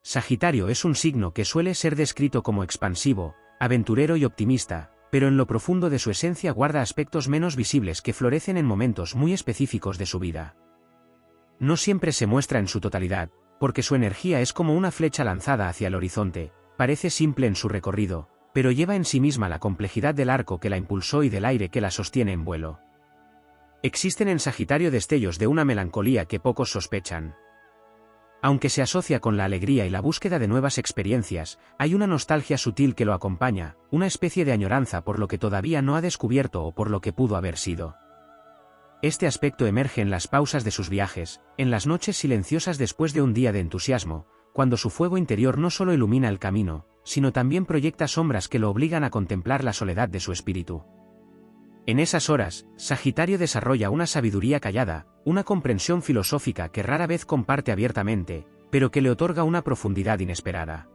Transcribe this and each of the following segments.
Sagitario es un signo que suele ser descrito como expansivo, aventurero y optimista, pero en lo profundo de su esencia guarda aspectos menos visibles que florecen en momentos muy específicos de su vida. No siempre se muestra en su totalidad, porque su energía es como una flecha lanzada hacia el horizonte, parece simple en su recorrido, pero lleva en sí misma la complejidad del arco que la impulsó y del aire que la sostiene en vuelo. Existen en Sagitario destellos de una melancolía que pocos sospechan. Aunque se asocia con la alegría y la búsqueda de nuevas experiencias, hay una nostalgia sutil que lo acompaña, una especie de añoranza por lo que todavía no ha descubierto o por lo que pudo haber sido. Este aspecto emerge en las pausas de sus viajes, en las noches silenciosas después de un día de entusiasmo, cuando su fuego interior no solo ilumina el camino, sino también proyecta sombras que lo obligan a contemplar la soledad de su espíritu. En esas horas, Sagitario desarrolla una sabiduría callada, una comprensión filosófica que rara vez comparte abiertamente, pero que le otorga una profundidad inesperada.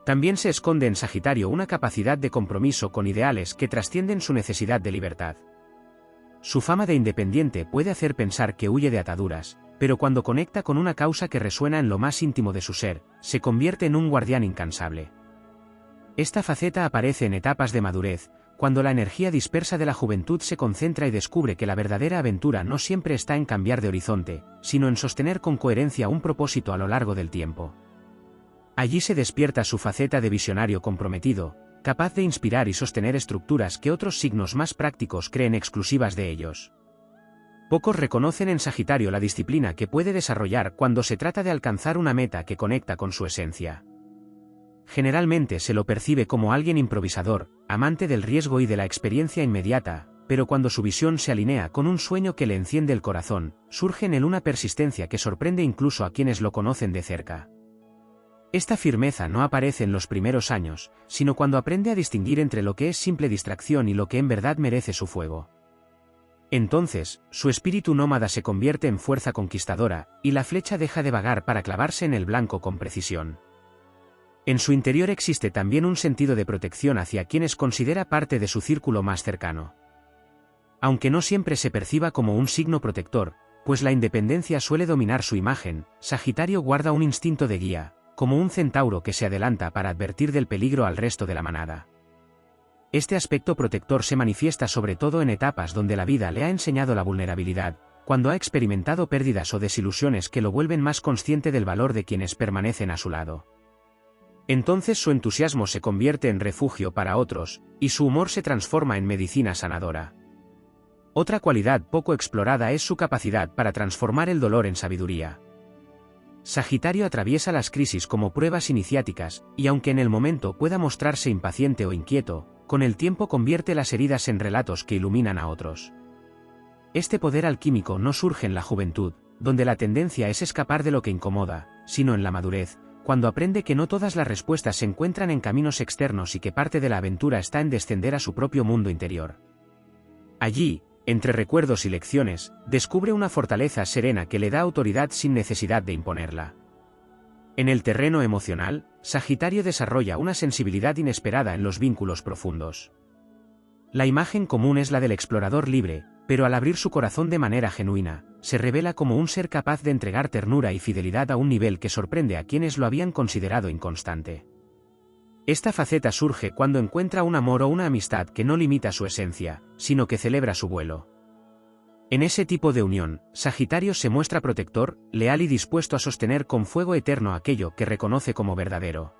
También se esconde en Sagitario una capacidad de compromiso con ideales que trascienden su necesidad de libertad. Su fama de independiente puede hacer pensar que huye de ataduras, pero cuando conecta con una causa que resuena en lo más íntimo de su ser, se convierte en un guardián incansable. Esta faceta aparece en etapas de madurez, cuando la energía dispersa de la juventud se concentra y descubre que la verdadera aventura no siempre está en cambiar de horizonte, sino en sostener con coherencia un propósito a lo largo del tiempo. Allí se despierta su faceta de visionario comprometido, capaz de inspirar y sostener estructuras que otros signos más prácticos creen exclusivas de ellos. Pocos reconocen en Sagitario la disciplina que puede desarrollar cuando se trata de alcanzar una meta que conecta con su esencia. Generalmente se lo percibe como alguien improvisador, amante del riesgo y de la experiencia inmediata, pero cuando su visión se alinea con un sueño que le enciende el corazón, surge en él una persistencia que sorprende incluso a quienes lo conocen de cerca. Esta firmeza no aparece en los primeros años, sino cuando aprende a distinguir entre lo que es simple distracción y lo que en verdad merece su fuego. Entonces, su espíritu nómada se convierte en fuerza conquistadora, y la flecha deja de vagar para clavarse en el blanco con precisión. En su interior existe también un sentido de protección hacia quienes considera parte de su círculo más cercano. Aunque no siempre se perciba como un signo protector, pues la independencia suele dominar su imagen, Sagitario guarda un instinto de guía, como un centauro que se adelanta para advertir del peligro al resto de la manada. Este aspecto protector se manifiesta sobre todo en etapas donde la vida le ha enseñado la vulnerabilidad, cuando ha experimentado pérdidas o desilusiones que lo vuelven más consciente del valor de quienes permanecen a su lado. Entonces su entusiasmo se convierte en refugio para otros, y su humor se transforma en medicina sanadora. Otra cualidad poco explorada es su capacidad para transformar el dolor en sabiduría. Sagitario atraviesa las crisis como pruebas iniciáticas, y aunque en el momento pueda mostrarse impaciente o inquieto, con el tiempo convierte las heridas en relatos que iluminan a otros. Este poder alquímico no surge en la juventud, donde la tendencia es escapar de lo que incomoda, sino en la madurez, cuando aprende que no todas las respuestas se encuentran en caminos externos y que parte de la aventura está en descender a su propio mundo interior. Allí, entre recuerdos y lecciones, descubre una fortaleza serena que le da autoridad sin necesidad de imponerla. En el terreno emocional, Sagitario desarrolla una sensibilidad inesperada en los vínculos profundos. La imagen común es la del explorador libre, pero al abrir su corazón de manera genuina, se revela como un ser capaz de entregar ternura y fidelidad a un nivel que sorprende a quienes lo habían considerado inconstante. Esta faceta surge cuando encuentra un amor o una amistad que no limita su esencia, sino que celebra su vuelo. En ese tipo de unión, Sagitario se muestra protector, leal y dispuesto a sostener con fuego eterno aquello que reconoce como verdadero.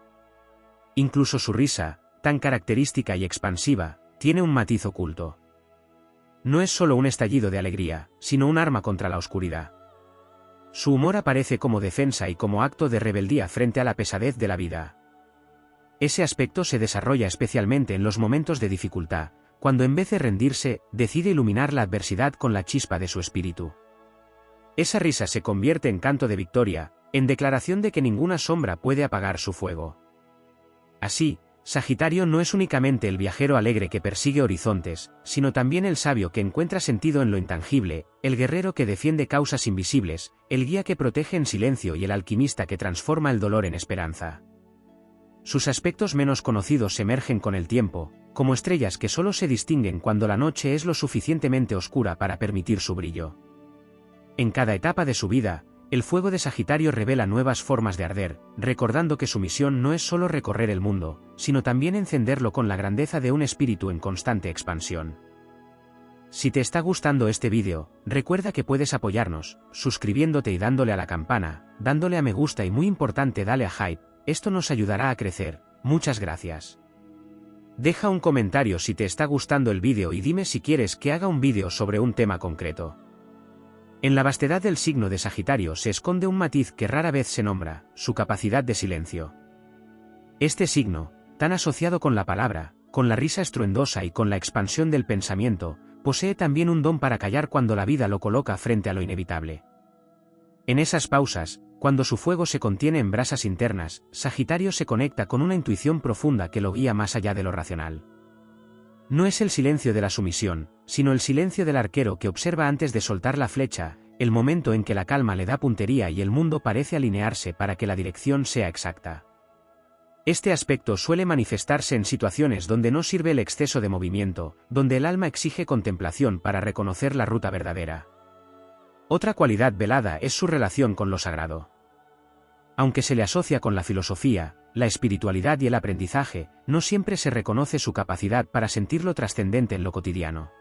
Incluso su risa, tan característica y expansiva, tiene un matiz oculto. No es solo un estallido de alegría, sino un arma contra la oscuridad. Su humor aparece como defensa y como acto de rebeldía frente a la pesadez de la vida. Ese aspecto se desarrolla especialmente en los momentos de dificultad, cuando en vez de rendirse, decide iluminar la adversidad con la chispa de su espíritu. Esa risa se convierte en canto de victoria, en declaración de que ninguna sombra puede apagar su fuego. Así, Sagitario no es únicamente el viajero alegre que persigue horizontes, sino también el sabio que encuentra sentido en lo intangible, el guerrero que defiende causas invisibles, el guía que protege en silencio y el alquimista que transforma el dolor en esperanza. Sus aspectos menos conocidos emergen con el tiempo, como estrellas que solo se distinguen cuando la noche es lo suficientemente oscura para permitir su brillo. En cada etapa de su vida, El fuego de Sagitario revela nuevas formas de arder, recordando que su misión no es solo recorrer el mundo, sino también encenderlo con la grandeza de un espíritu en constante expansión. Si te está gustando este vídeo, recuerda que puedes apoyarnos, suscribiéndote y dándole a la campana, dándole a me gusta y muy importante dale a hype, esto nos ayudará a crecer. Muchas gracias. Deja un comentario si te está gustando el vídeo y dime si quieres que haga un vídeo sobre un tema concreto. En la vastedad del signo de Sagitario se esconde un matiz que rara vez se nombra, su capacidad de silencio. Este signo, tan asociado con la palabra, con la risa estruendosa y con la expansión del pensamiento, posee también un don para callar cuando la vida lo coloca frente a lo inevitable. En esas pausas, cuando su fuego se contiene en brasas internas, Sagitario se conecta con una intuición profunda que lo guía más allá de lo racional. No es el silencio de la sumisión, sino el silencio del arquero que observa antes de soltar la flecha, el momento en que la calma le da puntería y el mundo parece alinearse para que la dirección sea exacta. Este aspecto suele manifestarse en situaciones donde no sirve el exceso de movimiento, donde el alma exige contemplación para reconocer la ruta verdadera. Otra cualidad velada es su relación con lo sagrado. Aunque se le asocia con la filosofía, la espiritualidad y el aprendizaje, no siempre se reconoce su capacidad para sentir lo trascendente en lo cotidiano.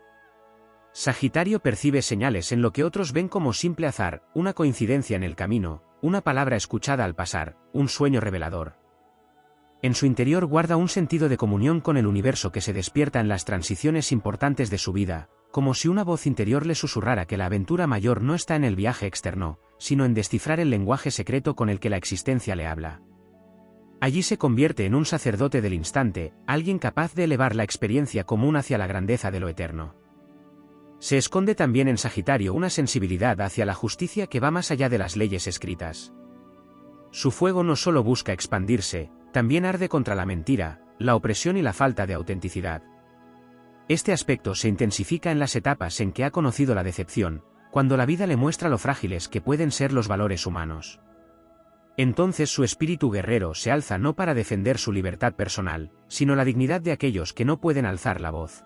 Sagitario percibe señales en lo que otros ven como simple azar, una coincidencia en el camino, una palabra escuchada al pasar, un sueño revelador. En su interior guarda un sentido de comunión con el universo que se despierta en las transiciones importantes de su vida, como si una voz interior le susurrara que la aventura mayor no está en el viaje externo, sino en descifrar el lenguaje secreto con el que la existencia le habla. Allí se convierte en un sacerdote del instante, alguien capaz de elevar la experiencia común hacia la grandeza de lo eterno. Se esconde también en Sagitario una sensibilidad hacia la justicia que va más allá de las leyes escritas. Su fuego no solo busca expandirse, también arde contra la mentira, la opresión y la falta de autenticidad. Este aspecto se intensifica en las etapas en que ha conocido la decepción, cuando la vida le muestra lo frágiles que pueden ser los valores humanos. Entonces su espíritu guerrero se alza no para defender su libertad personal, sino la dignidad de aquellos que no pueden alzar la voz.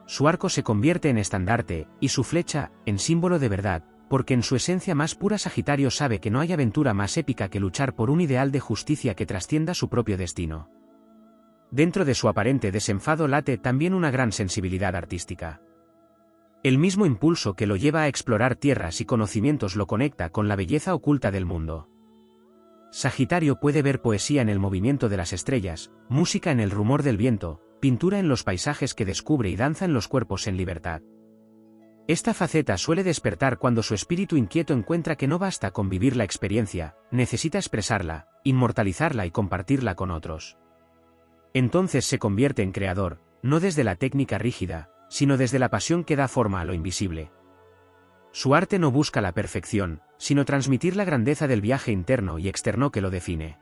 Su arco se convierte en estandarte, y su flecha, en símbolo de verdad, porque en su esencia más pura Sagitario sabe que no hay aventura más épica que luchar por un ideal de justicia que trascienda su propio destino. Dentro de su aparente desenfado late también una gran sensibilidad artística. El mismo impulso que lo lleva a explorar tierras y conocimientos lo conecta con la belleza oculta del mundo. Sagitario puede ver poesía en el movimiento de las estrellas, música en el rumor del viento, pintura en los paisajes que descubre y danza en los cuerpos en libertad. Esta faceta suele despertar cuando su espíritu inquieto encuentra que no basta con vivir la experiencia, necesita expresarla, inmortalizarla y compartirla con otros. Entonces se convierte en creador, no desde la técnica rígida, sino desde la pasión que da forma a lo invisible. Su arte no busca la perfección, sino transmitir la grandeza del viaje interno y externo que lo define.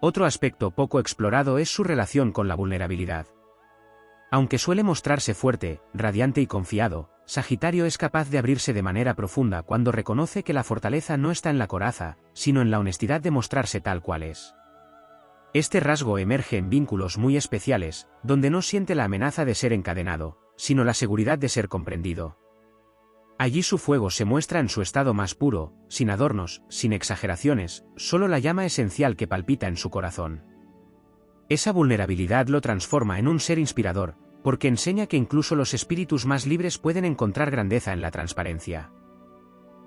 Otro aspecto poco explorado es su relación con la vulnerabilidad. Aunque suele mostrarse fuerte, radiante y confiado, Sagitario es capaz de abrirse de manera profunda cuando reconoce que la fortaleza no está en la coraza, sino en la honestidad de mostrarse tal cual es. Este rasgo emerge en vínculos muy especiales, donde no siente la amenaza de ser encadenado, sino la seguridad de ser comprendido. Allí su fuego se muestra en su estado más puro, sin adornos, sin exageraciones, solo la llama esencial que palpita en su corazón. Esa vulnerabilidad lo transforma en un ser inspirador, porque enseña que incluso los espíritus más libres pueden encontrar grandeza en la transparencia.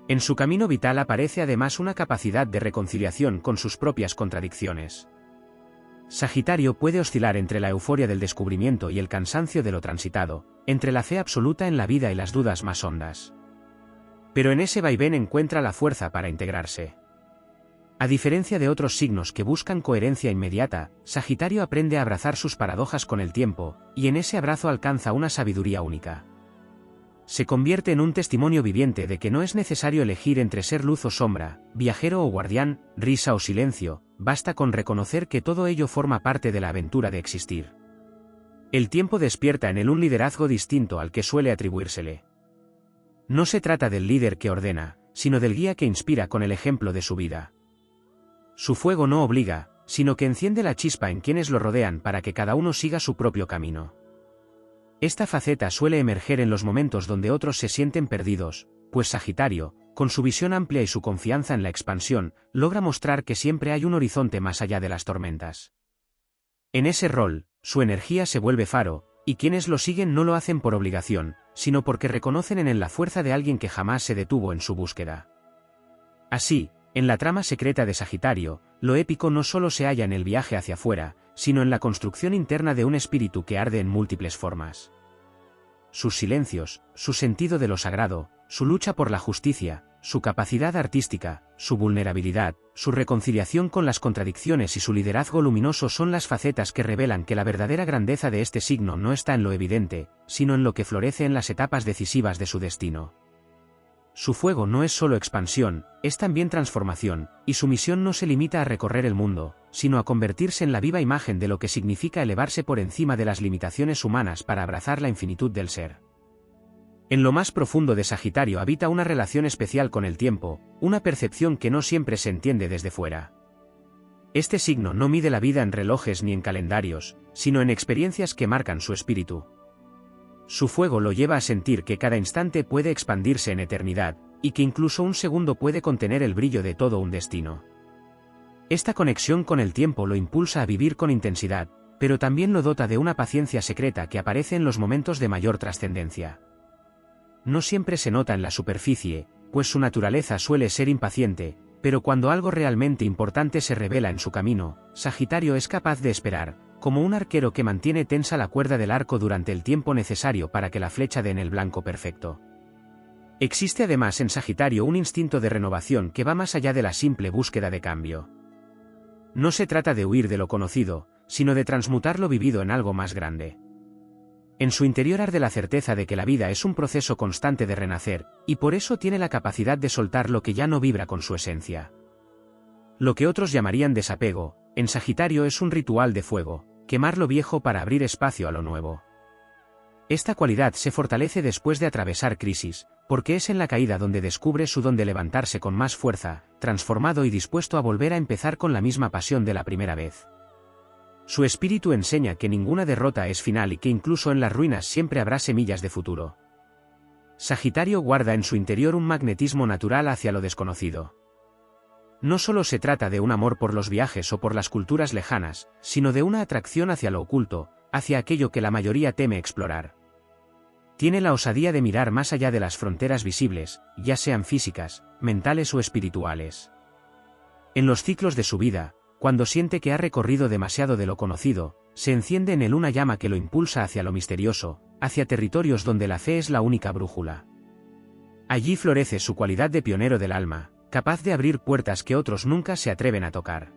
En su camino vital aparece además una capacidad de reconciliación con sus propias contradicciones. Sagitario puede oscilar entre la euforia del descubrimiento y el cansancio de lo transitado, entre la fe absoluta en la vida y las dudas más hondas. Pero en ese vaivén encuentra la fuerza para integrarse. A diferencia de otros signos que buscan coherencia inmediata, Sagitario aprende a abrazar sus paradojas con el tiempo, y en ese abrazo alcanza una sabiduría única. Se convierte en un testimonio viviente de que no es necesario elegir entre ser luz o sombra, viajero o guardián, risa o silencio, basta con reconocer que todo ello forma parte de la aventura de existir. El tiempo despierta en él un liderazgo distinto al que suele atribuírsele. No se trata del líder que ordena, sino del guía que inspira con el ejemplo de su vida. Su fuego no obliga, sino que enciende la chispa en quienes lo rodean para que cada uno siga su propio camino. Esta faceta suele emerger en los momentos donde otros se sienten perdidos, pues Sagitario, con su visión amplia y su confianza en la expansión, logra mostrar que siempre hay un horizonte más allá de las tormentas. En ese rol, su energía se vuelve faro, y quienes lo siguen no lo hacen por obligación, sino porque reconocen en él la fuerza de alguien que jamás se detuvo en su búsqueda. Así, en la trama secreta de Sagitario, lo épico no solo se halla en el viaje hacia afuera, sino en la construcción interna de un espíritu que arde en múltiples formas. Sus silencios, su sentido de lo sagrado, su lucha por la justicia, su capacidad artística, su vulnerabilidad, su reconciliación con las contradicciones y su liderazgo luminoso son las facetas que revelan que la verdadera grandeza de este signo no está en lo evidente, sino en lo que florece en las etapas decisivas de su destino. Su fuego no es solo expansión, es también transformación, y su misión no se limita a recorrer el mundo, sino a convertirse en la viva imagen de lo que significa elevarse por encima de las limitaciones humanas para abrazar la infinitud del ser. En lo más profundo de Sagitario habita una relación especial con el tiempo, una percepción que no siempre se entiende desde fuera. Este signo no mide la vida en relojes ni en calendarios, sino en experiencias que marcan su espíritu. Su fuego lo lleva a sentir que cada instante puede expandirse en eternidad, y que incluso un segundo puede contener el brillo de todo un destino. Esta conexión con el tiempo lo impulsa a vivir con intensidad, pero también lo dota de una paciencia secreta que aparece en los momentos de mayor trascendencia. No siempre se nota en la superficie, pues su naturaleza suele ser impaciente, pero cuando algo realmente importante se revela en su camino, Sagitario es capaz de esperar, como un arquero que mantiene tensa la cuerda del arco durante el tiempo necesario para que la flecha dé en el blanco perfecto. Existe además en Sagitario un instinto de renovación que va más allá de la simple búsqueda de cambio. No se trata de huir de lo conocido, sino de transmutar lo vivido en algo más grande. En su interior arde la certeza de que la vida es un proceso constante de renacer, y por eso tiene la capacidad de soltar lo que ya no vibra con su esencia. Lo que otros llamarían desapego, en Sagitario es un ritual de fuego, quemar lo viejo para abrir espacio a lo nuevo. Esta cualidad se fortalece después de atravesar crisis, porque es en la caída donde descubre su don de levantarse con más fuerza, transformado y dispuesto a volver a empezar con la misma pasión de la primera vez. Su espíritu enseña que ninguna derrota es final y que incluso en las ruinas siempre habrá semillas de futuro. Sagitario guarda en su interior un magnetismo natural hacia lo desconocido. No solo se trata de un amor por los viajes o por las culturas lejanas, sino de una atracción hacia lo oculto, hacia aquello que la mayoría teme explorar. Tiene la osadía de mirar más allá de las fronteras visibles, ya sean físicas, mentales o espirituales. En los ciclos de su vida, cuando siente que ha recorrido demasiado de lo conocido, se enciende en él una llama que lo impulsa hacia lo misterioso, hacia territorios donde la fe es la única brújula. Allí florece su cualidad de pionero del alma, capaz de abrir puertas que otros nunca se atreven a tocar.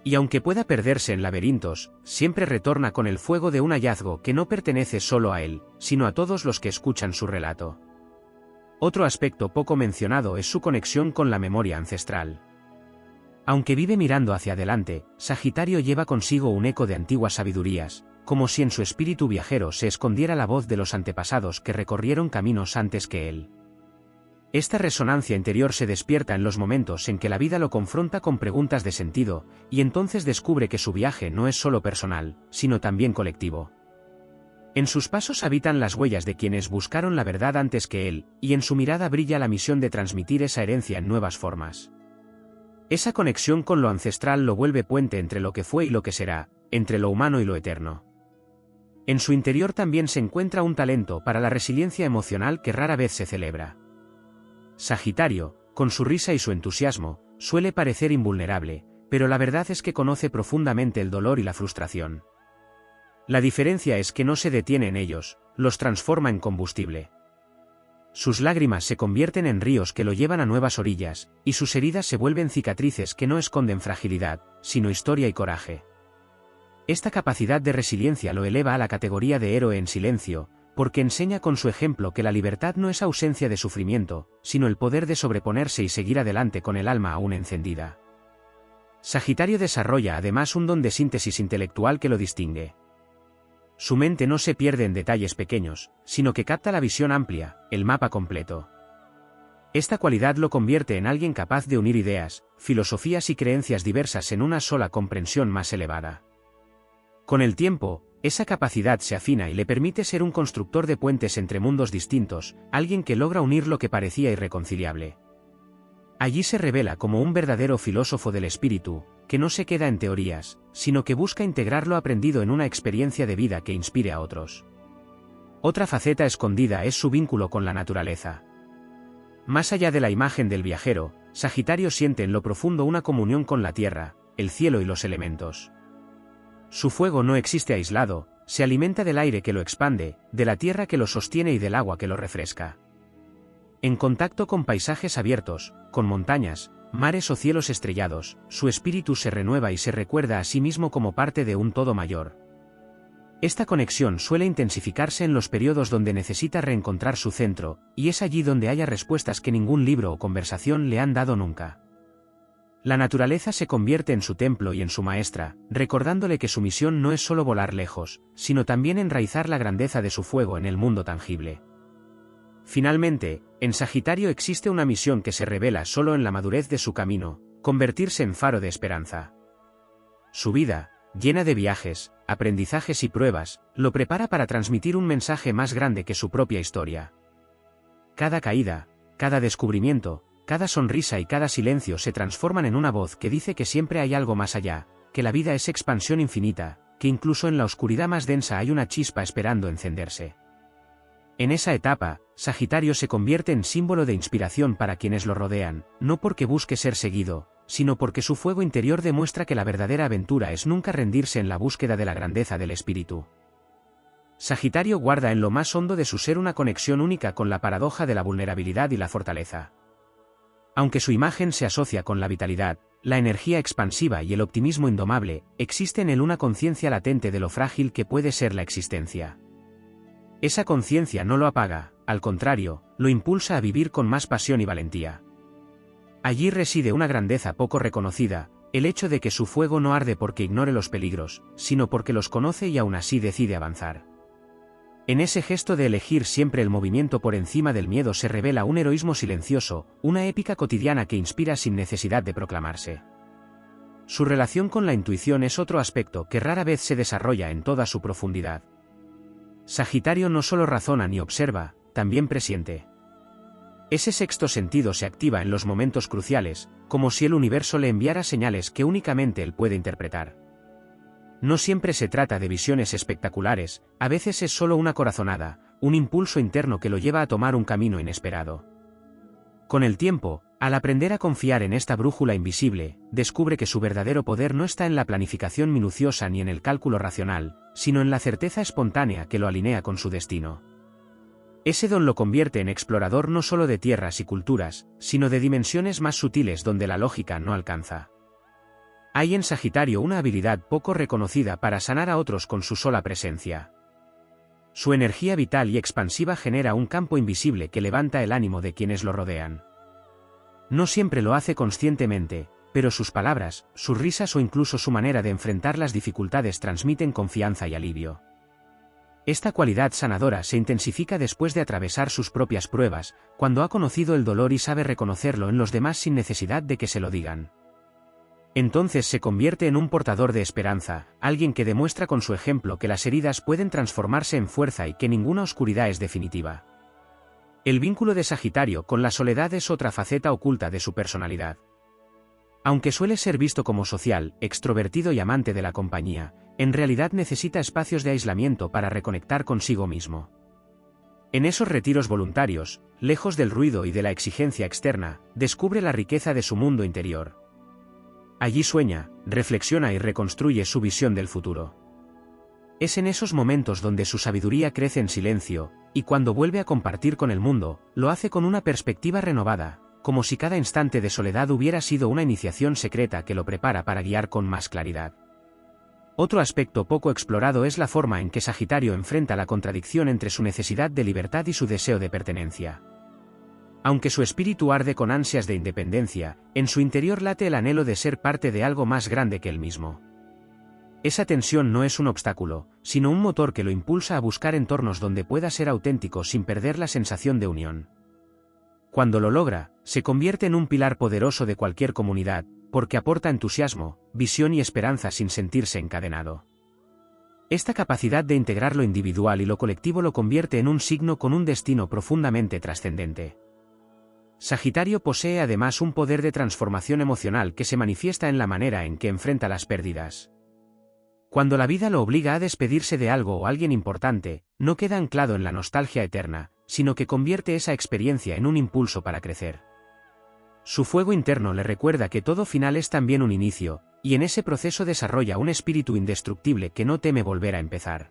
Y aunque pueda perderse en laberintos, siempre retorna con el fuego de un hallazgo que no pertenece solo a él, sino a todos los que escuchan su relato. Otro aspecto poco mencionado es su conexión con la memoria ancestral. Aunque vive mirando hacia adelante, Sagitario lleva consigo un eco de antiguas sabidurías, como si en su espíritu viajero se escondiera la voz de los antepasados que recorrieron caminos antes que él. Esta resonancia interior se despierta en los momentos en que la vida lo confronta con preguntas de sentido, y entonces descubre que su viaje no es solo personal, sino también colectivo. En sus pasos habitan las huellas de quienes buscaron la verdad antes que él, y en su mirada brilla la misión de transmitir esa herencia en nuevas formas. Esa conexión con lo ancestral lo vuelve puente entre lo que fue y lo que será, entre lo humano y lo eterno. En su interior también se encuentra un talento para la resiliencia emocional que rara vez se celebra. Sagitario, con su risa y su entusiasmo, suele parecer invulnerable, pero la verdad es que conoce profundamente el dolor y la frustración. La diferencia es que no se detiene en ellos, los transforma en combustible. Sus lágrimas se convierten en ríos que lo llevan a nuevas orillas, y sus heridas se vuelven cicatrices que no esconden fragilidad, sino historia y coraje. Esta capacidad de resiliencia lo eleva a la categoría de héroe en silencio, porque enseña con su ejemplo que la libertad no es ausencia de sufrimiento, sino el poder de sobreponerse y seguir adelante con el alma aún encendida. Sagitario desarrolla además un don de síntesis intelectual que lo distingue. Su mente no se pierde en detalles pequeños, sino que capta la visión amplia, el mapa completo. Esta cualidad lo convierte en alguien capaz de unir ideas, filosofías y creencias diversas en una sola comprensión más elevada. Con el tiempo, Esa capacidad se afina y le permite ser un constructor de puentes entre mundos distintos, alguien que logra unir lo que parecía irreconciliable. Allí se revela como un verdadero filósofo del espíritu, que no se queda en teorías, sino que busca integrar lo aprendido en una experiencia de vida que inspire a otros. Otra faceta escondida es su vínculo con la naturaleza. Más allá de la imagen del viajero, Sagitario siente en lo profundo una comunión con la tierra, el cielo y los elementos. Su fuego no existe aislado, se alimenta del aire que lo expande, de la tierra que lo sostiene y del agua que lo refresca. En contacto con paisajes abiertos, con montañas, mares o cielos estrellados, su espíritu se renueva y se recuerda a sí mismo como parte de un todo mayor. Esta conexión suele intensificarse en los periodos donde necesita reencontrar su centro, y es allí donde haya respuestas que ningún libro o conversación le han dado nunca. La naturaleza se convierte en su templo y en su maestra, recordándole que su misión no es solo volar lejos, sino también enraizar la grandeza de su fuego en el mundo tangible. Finalmente, en Sagitario existe una misión que se revela solo en la madurez de su camino, convertirse en faro de esperanza. Su vida, llena de viajes, aprendizajes y pruebas, lo prepara para transmitir un mensaje más grande que su propia historia. Cada caída, cada descubrimiento, cada sonrisa y cada silencio se transforman en una voz que dice que siempre hay algo más allá, que la vida es expansión infinita, que incluso en la oscuridad más densa hay una chispa esperando encenderse. En esa etapa, Sagitario se convierte en símbolo de inspiración para quienes lo rodean, no porque busque ser seguido, sino porque su fuego interior demuestra que la verdadera aventura es nunca rendirse en la búsqueda de la grandeza del espíritu. Sagitario guarda en lo más hondo de su ser una conexión única con la paradoja de la vulnerabilidad y la fortaleza. Aunque su imagen se asocia con la vitalidad, la energía expansiva y el optimismo indomable, existe en él una conciencia latente de lo frágil que puede ser la existencia. Esa conciencia no lo apaga, al contrario, lo impulsa a vivir con más pasión y valentía. Allí reside una grandeza poco reconocida, el hecho de que su fuego no arde porque ignore los peligros, sino porque los conoce y aún así decide avanzar. En ese gesto de elegir siempre el movimiento por encima del miedo se revela un heroísmo silencioso, una épica cotidiana que inspira sin necesidad de proclamarse. Su relación con la intuición es otro aspecto que rara vez se desarrolla en toda su profundidad. Sagitario no solo razona ni observa, también presiente. Ese sexto sentido se activa en los momentos cruciales, como si el universo le enviara señales que únicamente él puede interpretar. No siempre se trata de visiones espectaculares, a veces es solo una corazonada, un impulso interno que lo lleva a tomar un camino inesperado. Con el tiempo, al aprender a confiar en esta brújula invisible, descubre que su verdadero poder no está en la planificación minuciosa ni en el cálculo racional, sino en la certeza espontánea que lo alinea con su destino. Ese don lo convierte en explorador no solo de tierras y culturas, sino de dimensiones más sutiles donde la lógica no alcanza. Hay en Sagitario una habilidad poco reconocida para sanar a otros con su sola presencia. Su energía vital y expansiva genera un campo invisible que levanta el ánimo de quienes lo rodean. No siempre lo hace conscientemente, pero sus palabras, sus risas o incluso su manera de enfrentar las dificultades transmiten confianza y alivio. Esta cualidad sanadora se intensifica después de atravesar sus propias pruebas, cuando ha conocido el dolor y sabe reconocerlo en los demás sin necesidad de que se lo digan. Entonces se convierte en un portador de esperanza, alguien que demuestra con su ejemplo que las heridas pueden transformarse en fuerza y que ninguna oscuridad es definitiva. El vínculo de Sagitario con la soledad es otra faceta oculta de su personalidad. Aunque suele ser visto como social, extrovertido y amante de la compañía, en realidad necesita espacios de aislamiento para reconectar consigo mismo. En esos retiros voluntarios, lejos del ruido y de la exigencia externa, descubre la riqueza de su mundo interior. Allí sueña, reflexiona y reconstruye su visión del futuro. Es en esos momentos donde su sabiduría crece en silencio, y cuando vuelve a compartir con el mundo, lo hace con una perspectiva renovada, como si cada instante de soledad hubiera sido una iniciación secreta que lo prepara para guiar con más claridad. Otro aspecto poco explorado es la forma en que Sagitario enfrenta la contradicción entre su necesidad de libertad y su deseo de pertenencia. Aunque su espíritu arde con ansias de independencia, en su interior late el anhelo de ser parte de algo más grande que él mismo. Esa tensión no es un obstáculo, sino un motor que lo impulsa a buscar entornos donde pueda ser auténtico sin perder la sensación de unión. Cuando lo logra, se convierte en un pilar poderoso de cualquier comunidad, porque aporta entusiasmo, visión y esperanza sin sentirse encadenado. Esta capacidad de integrar lo individual y lo colectivo lo convierte en un signo con un destino profundamente trascendente. Sagitario posee además un poder de transformación emocional que se manifiesta en la manera en que enfrenta las pérdidas. Cuando la vida lo obliga a despedirse de algo o alguien importante, no queda anclado en la nostalgia eterna, sino que convierte esa experiencia en un impulso para crecer. Su fuego interno le recuerda que todo final es también un inicio, y en ese proceso desarrolla un espíritu indestructible que no teme volver a empezar.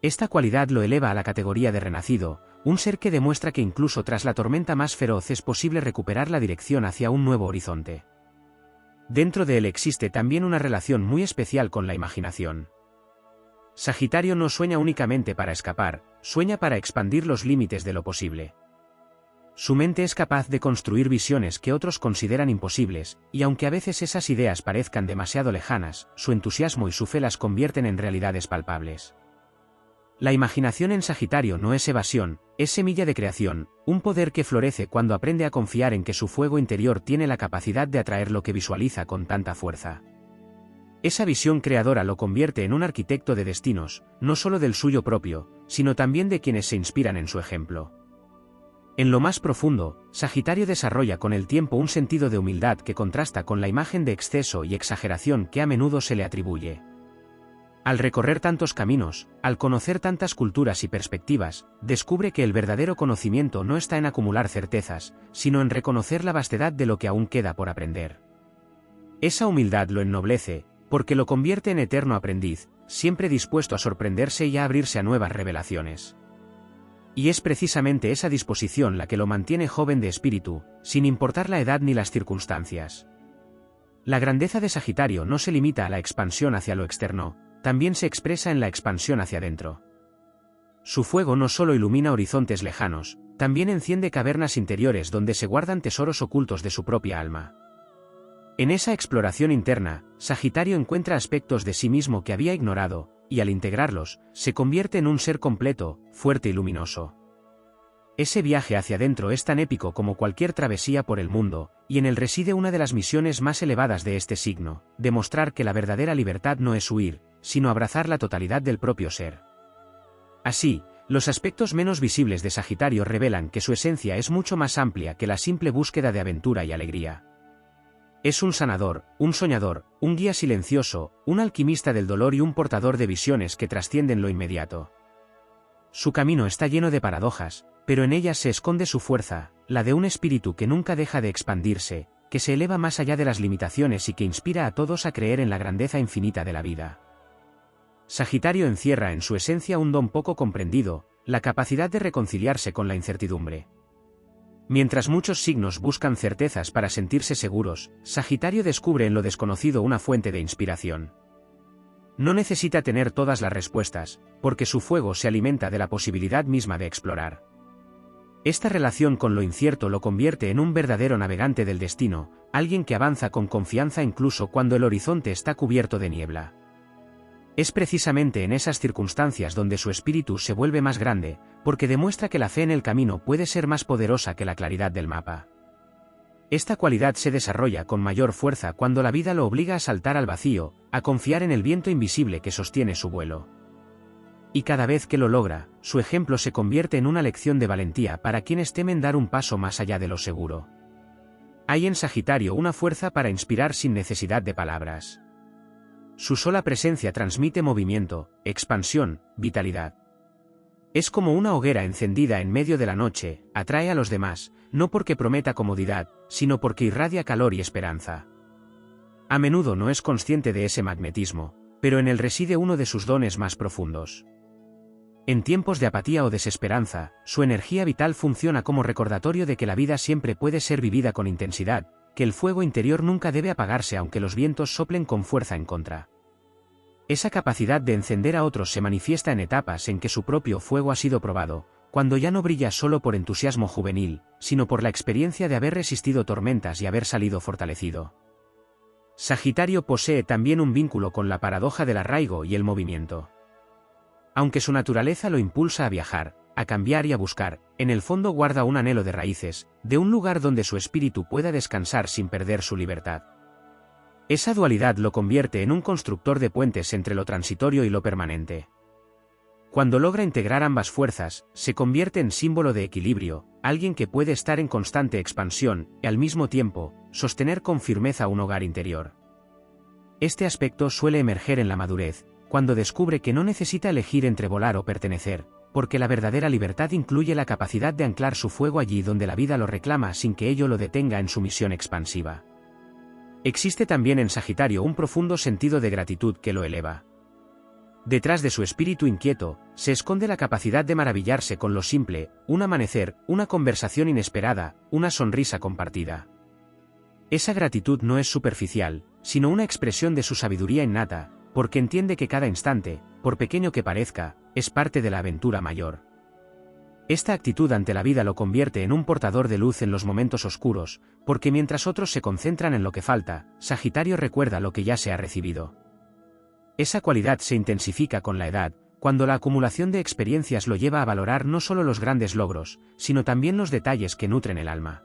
Esta cualidad lo eleva a la categoría de renacido, un ser que demuestra que incluso tras la tormenta más feroz es posible recuperar la dirección hacia un nuevo horizonte. Dentro de él existe también una relación muy especial con la imaginación. Sagitario no sueña únicamente para escapar, sueña para expandir los límites de lo posible. Su mente es capaz de construir visiones que otros consideran imposibles, y aunque a veces esas ideas parezcan demasiado lejanas, su entusiasmo y su fe las convierten en realidades palpables. La imaginación en Sagitario no es evasión, es semilla de creación, un poder que florece cuando aprende a confiar en que su fuego interior tiene la capacidad de atraer lo que visualiza con tanta fuerza. Esa visión creadora lo convierte en un arquitecto de destinos, no solo del suyo propio, sino también de quienes se inspiran en su ejemplo. En lo más profundo, Sagitario desarrolla con el tiempo un sentido de humildad que contrasta con la imagen de exceso y exageración que a menudo se le atribuye. Al recorrer tantos caminos, al conocer tantas culturas y perspectivas, descubre que el verdadero conocimiento no está en acumular certezas, sino en reconocer la vastedad de lo que aún queda por aprender. Esa humildad lo ennoblece, porque lo convierte en eterno aprendiz, siempre dispuesto a sorprenderse y a abrirse a nuevas revelaciones. Y es precisamente esa disposición la que lo mantiene joven de espíritu, sin importar la edad ni las circunstancias. La grandeza de Sagitario no se limita a la expansión hacia lo externo, también se expresa en la expansión hacia adentro. Su fuego no solo ilumina horizontes lejanos, también enciende cavernas interiores donde se guardan tesoros ocultos de su propia alma. En esa exploración interna, Sagitario encuentra aspectos de sí mismo que había ignorado, y al integrarlos, se convierte en un ser completo, fuerte y luminoso. Ese viaje hacia adentro es tan épico como cualquier travesía por el mundo, y en él reside una de las misiones más elevadas de este signo, demostrar que la verdadera libertad no es huir, sino abrazar la totalidad del propio ser. Así, los aspectos menos visibles de Sagitario revelan que su esencia es mucho más amplia que la simple búsqueda de aventura y alegría. Es un sanador, un soñador, un guía silencioso, un alquimista del dolor y un portador de visiones que trascienden lo inmediato. Su camino está lleno de paradojas, pero en ellas se esconde su fuerza, la de un espíritu que nunca deja de expandirse, que se eleva más allá de las limitaciones y que inspira a todos a creer en la grandeza infinita de la vida. Sagitario encierra en su esencia un don poco comprendido, la capacidad de reconciliarse con la incertidumbre. Mientras muchos signos buscan certezas para sentirse seguros, Sagitario descubre en lo desconocido una fuente de inspiración. No necesita tener todas las respuestas, porque su fuego se alimenta de la posibilidad misma de explorar. Esta relación con lo incierto lo convierte en un verdadero navegante del destino, alguien que avanza con confianza incluso cuando el horizonte está cubierto de niebla. Es precisamente en esas circunstancias donde su espíritu se vuelve más grande, porque demuestra que la fe en el camino puede ser más poderosa que la claridad del mapa. Esta cualidad se desarrolla con mayor fuerza cuando la vida lo obliga a saltar al vacío, a confiar en el viento invisible que sostiene su vuelo. Y cada vez que lo logra, su ejemplo se convierte en una lección de valentía para quienes temen dar un paso más allá de lo seguro. Hay en Sagitario una fuerza para inspirar sin necesidad de palabras. Su sola presencia transmite movimiento, expansión, vitalidad. Es como una hoguera encendida en medio de la noche, atrae a los demás, no porque prometa comodidad, sino porque irradia calor y esperanza. A menudo no es consciente de ese magnetismo, pero en él reside uno de sus dones más profundos. En tiempos de apatía o desesperanza, su energía vital funciona como recordatorio de que la vida siempre puede ser vivida con intensidad, que el fuego interior nunca debe apagarse aunque los vientos soplen con fuerza en contra. Esa capacidad de encender a otros se manifiesta en etapas en que su propio fuego ha sido probado, cuando ya no brilla solo por entusiasmo juvenil, sino por la experiencia de haber resistido tormentas y haber salido fortalecido. Sagitario posee también un vínculo con la paradoja del arraigo y el movimiento. Aunque su naturaleza lo impulsa a viajar, a cambiar y a buscar, en el fondo guarda un anhelo de raíces, de un lugar donde su espíritu pueda descansar sin perder su libertad. Esa dualidad lo convierte en un constructor de puentes entre lo transitorio y lo permanente. Cuando logra integrar ambas fuerzas, se convierte en símbolo de equilibrio, alguien que puede estar en constante expansión y al mismo tiempo, sostener con firmeza un hogar interior. Este aspecto suele emerger en la madurez, cuando descubre que no necesita elegir entre volar o pertenecer, porque la verdadera libertad incluye la capacidad de anclar su fuego allí donde la vida lo reclama sin que ello lo detenga en su misión expansiva. Existe también en Sagitario un profundo sentido de gratitud que lo eleva. Detrás de su espíritu inquieto, se esconde la capacidad de maravillarse con lo simple, un amanecer, una conversación inesperada, una sonrisa compartida. Esa gratitud no es superficial, sino una expresión de su sabiduría innata, porque entiende que cada instante, por pequeño que parezca, es parte de la aventura mayor. Esta actitud ante la vida lo convierte en un portador de luz en los momentos oscuros, porque mientras otros se concentran en lo que falta, Sagitario recuerda lo que ya se ha recibido. Esa cualidad se intensifica con la edad, cuando la acumulación de experiencias lo lleva a valorar no solo los grandes logros, sino también los detalles que nutren el alma.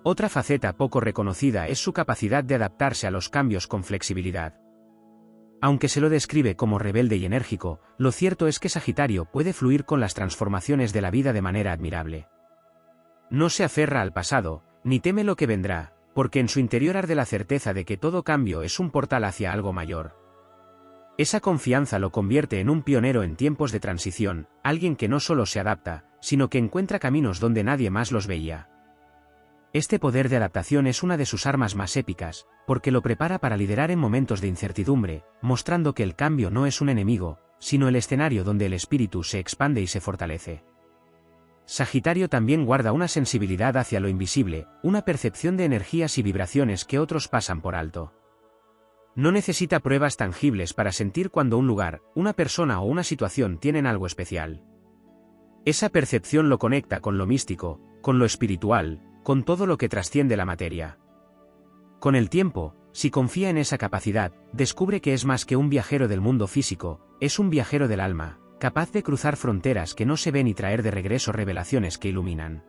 Otra faceta poco reconocida es su capacidad de adaptarse a los cambios con flexibilidad. Aunque se lo describe como rebelde y enérgico, lo cierto es que Sagitario puede fluir con las transformaciones de la vida de manera admirable. No se aferra al pasado, ni teme lo que vendrá, porque en su interior arde la certeza de que todo cambio es un portal hacia algo mayor. Esa confianza lo convierte en un pionero en tiempos de transición, alguien que no solo se adapta, sino que encuentra caminos donde nadie más los veía. Este poder de adaptación es una de sus armas más épicas, porque lo prepara para liderar en momentos de incertidumbre, mostrando que el cambio no es un enemigo, sino el escenario donde el espíritu se expande y se fortalece. Sagitario también guarda una sensibilidad hacia lo invisible, una percepción de energías y vibraciones que otros pasan por alto. No necesita pruebas tangibles para sentir cuando un lugar, una persona o una situación tienen algo especial. Esa percepción lo conecta con lo místico, con lo espiritual, con todo lo que trasciende la materia. Con el tiempo, si confía en esa capacidad, descubre que es más que un viajero del mundo físico, es un viajero del alma, capaz de cruzar fronteras que no se ven y traer de regreso revelaciones que iluminan.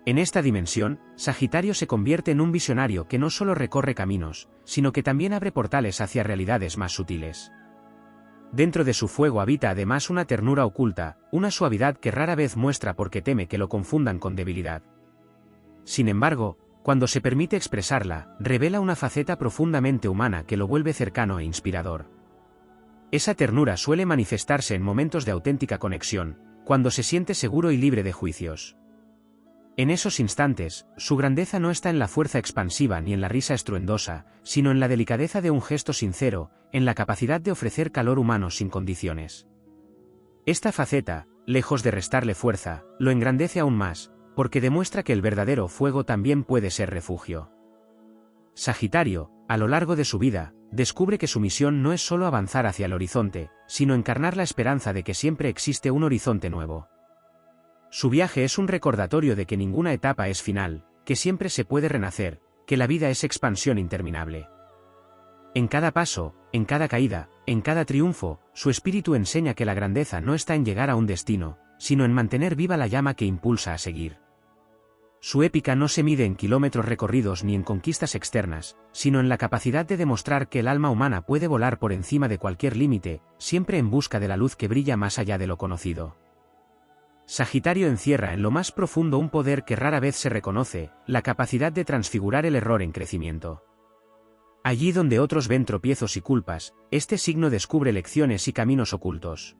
En esta dimensión, Sagitario se convierte en un visionario que no solo recorre caminos, sino que también abre portales hacia realidades más sutiles. Dentro de su fuego habita además una ternura oculta, una suavidad que rara vez muestra porque teme que lo confundan con debilidad. Sin embargo, cuando se permite expresarla, revela una faceta profundamente humana que lo vuelve cercano e inspirador. Esa ternura suele manifestarse en momentos de auténtica conexión, cuando se siente seguro y libre de juicios. En esos instantes, su grandeza no está en la fuerza expansiva ni en la risa estruendosa, sino en la delicadeza de un gesto sincero, en la capacidad de ofrecer calor humano sin condiciones. Esta faceta, lejos de restarle fuerza, lo engrandece aún más, porque demuestra que el verdadero fuego también puede ser refugio. Sagitario, a lo largo de su vida, descubre que su misión no es solo avanzar hacia el horizonte, sino encarnar la esperanza de que siempre existe un horizonte nuevo. Su viaje es un recordatorio de que ninguna etapa es final, que siempre se puede renacer, que la vida es expansión interminable. En cada paso, en cada caída, en cada triunfo, su espíritu enseña que la grandeza no está en llegar a un destino, sino en mantener viva la llama que impulsa a seguir. Su épica no se mide en kilómetros recorridos ni en conquistas externas, sino en la capacidad de demostrar que el alma humana puede volar por encima de cualquier límite, siempre en busca de la luz que brilla más allá de lo conocido. Sagitario encierra en lo más profundo un poder que rara vez se reconoce, la capacidad de transfigurar el error en crecimiento. Allí donde otros ven tropiezos y culpas, este signo descubre lecciones y caminos ocultos.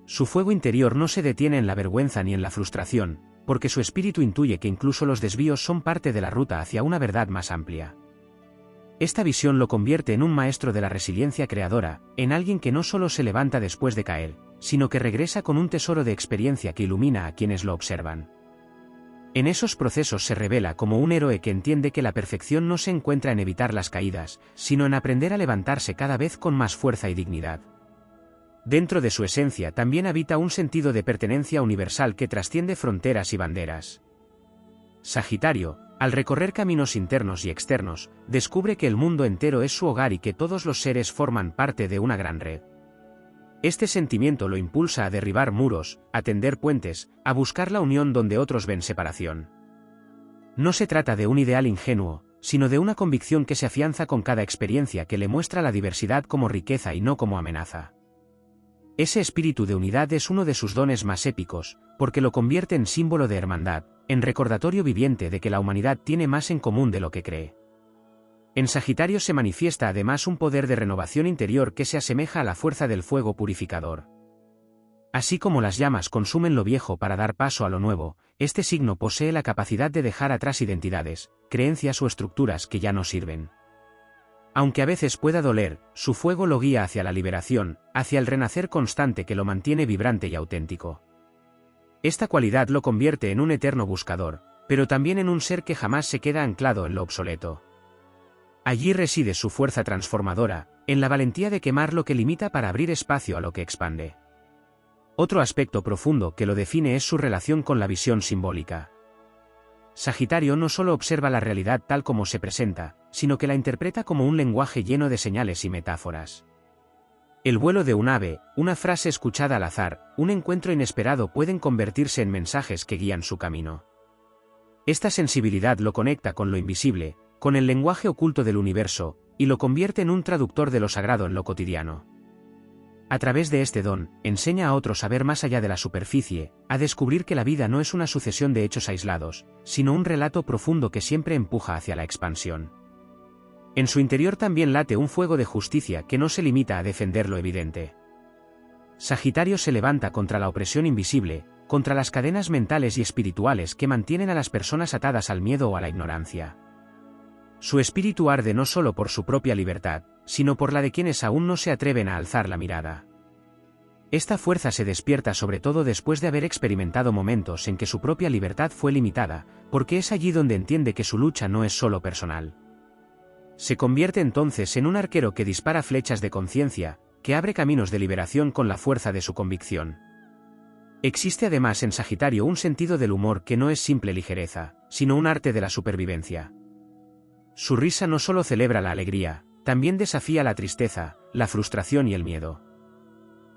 Su fuego interior no se detiene en la vergüenza ni en la frustración, porque su espíritu intuye que incluso los desvíos son parte de la ruta hacia una verdad más amplia. Esta visión lo convierte en un maestro de la resiliencia creadora, en alguien que no solo se levanta después de caer, sino que regresa con un tesoro de experiencia que ilumina a quienes lo observan. En esos procesos se revela como un héroe que entiende que la perfección no se encuentra en evitar las caídas, sino en aprender a levantarse cada vez con más fuerza y dignidad. Dentro de su esencia también habita un sentido de pertenencia universal que trasciende fronteras y banderas. Sagitario, al recorrer caminos internos y externos, descubre que el mundo entero es su hogar y que todos los seres forman parte de una gran red. Este sentimiento lo impulsa a derribar muros, a tender puentes, a buscar la unión donde otros ven separación. No se trata de un ideal ingenuo, sino de una convicción que se afianza con cada experiencia que le muestra la diversidad como riqueza y no como amenaza. Ese espíritu de unidad es uno de sus dones más épicos, porque lo convierte en símbolo de hermandad, en recordatorio viviente de que la humanidad tiene más en común de lo que cree. En Sagitario se manifiesta además un poder de renovación interior que se asemeja a la fuerza del fuego purificador. Así como las llamas consumen lo viejo para dar paso a lo nuevo, este signo posee la capacidad de dejar atrás identidades, creencias o estructuras que ya no sirven. Aunque a veces pueda doler, su fuego lo guía hacia la liberación, hacia el renacer constante que lo mantiene vibrante y auténtico. Esta cualidad lo convierte en un eterno buscador, pero también en un ser que jamás se queda anclado en lo obsoleto. Allí reside su fuerza transformadora, en la valentía de quemar lo que limita para abrir espacio a lo que expande. Otro aspecto profundo que lo define es su relación con la visión simbólica. Sagitario no solo observa la realidad tal como se presenta, sino que la interpreta como un lenguaje lleno de señales y metáforas. El vuelo de un ave, una frase escuchada al azar, un encuentro inesperado pueden convertirse en mensajes que guían su camino. Esta sensibilidad lo conecta con lo invisible, con el lenguaje oculto del universo, y lo convierte en un traductor de lo sagrado en lo cotidiano. A través de este don, enseña a otros a ver más allá de la superficie, a descubrir que la vida no es una sucesión de hechos aislados, sino un relato profundo que siempre empuja hacia la expansión. En su interior también late un fuego de justicia que no se limita a defender lo evidente. Sagitario se levanta contra la opresión invisible, contra las cadenas mentales y espirituales que mantienen a las personas atadas al miedo o a la ignorancia. Su espíritu arde no solo por su propia libertad, sino por la de quienes aún no se atreven a alzar la mirada. Esta fuerza se despierta sobre todo después de haber experimentado momentos en que su propia libertad fue limitada, porque es allí donde entiende que su lucha no es solo personal. Se convierte entonces en un arquero que dispara flechas de conciencia, que abre caminos de liberación con la fuerza de su convicción. Existe además en Sagitario un sentido del humor que no es simple ligereza, sino un arte de la supervivencia. Su risa no solo celebra la alegría, también desafía la tristeza, la frustración y el miedo.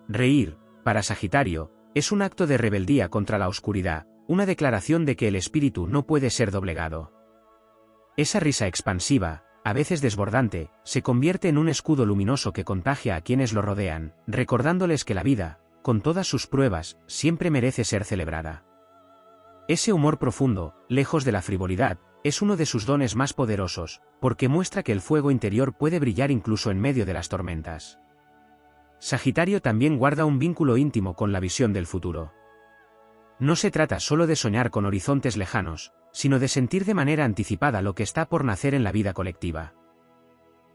Reír, para Sagitario, es un acto de rebeldía contra la oscuridad, una declaración de que el espíritu no puede ser doblegado. Esa risa expansiva, a veces desbordante, se convierte en un escudo luminoso que contagia a quienes lo rodean, recordándoles que la vida, con todas sus pruebas, siempre merece ser celebrada. Ese humor profundo, lejos de la frivolidad, es uno de sus dones más poderosos, porque muestra que el fuego interior puede brillar incluso en medio de las tormentas. Sagitario también guarda un vínculo íntimo con la visión del futuro. No se trata solo de soñar con horizontes lejanos, sino de sentir de manera anticipada lo que está por nacer en la vida colectiva.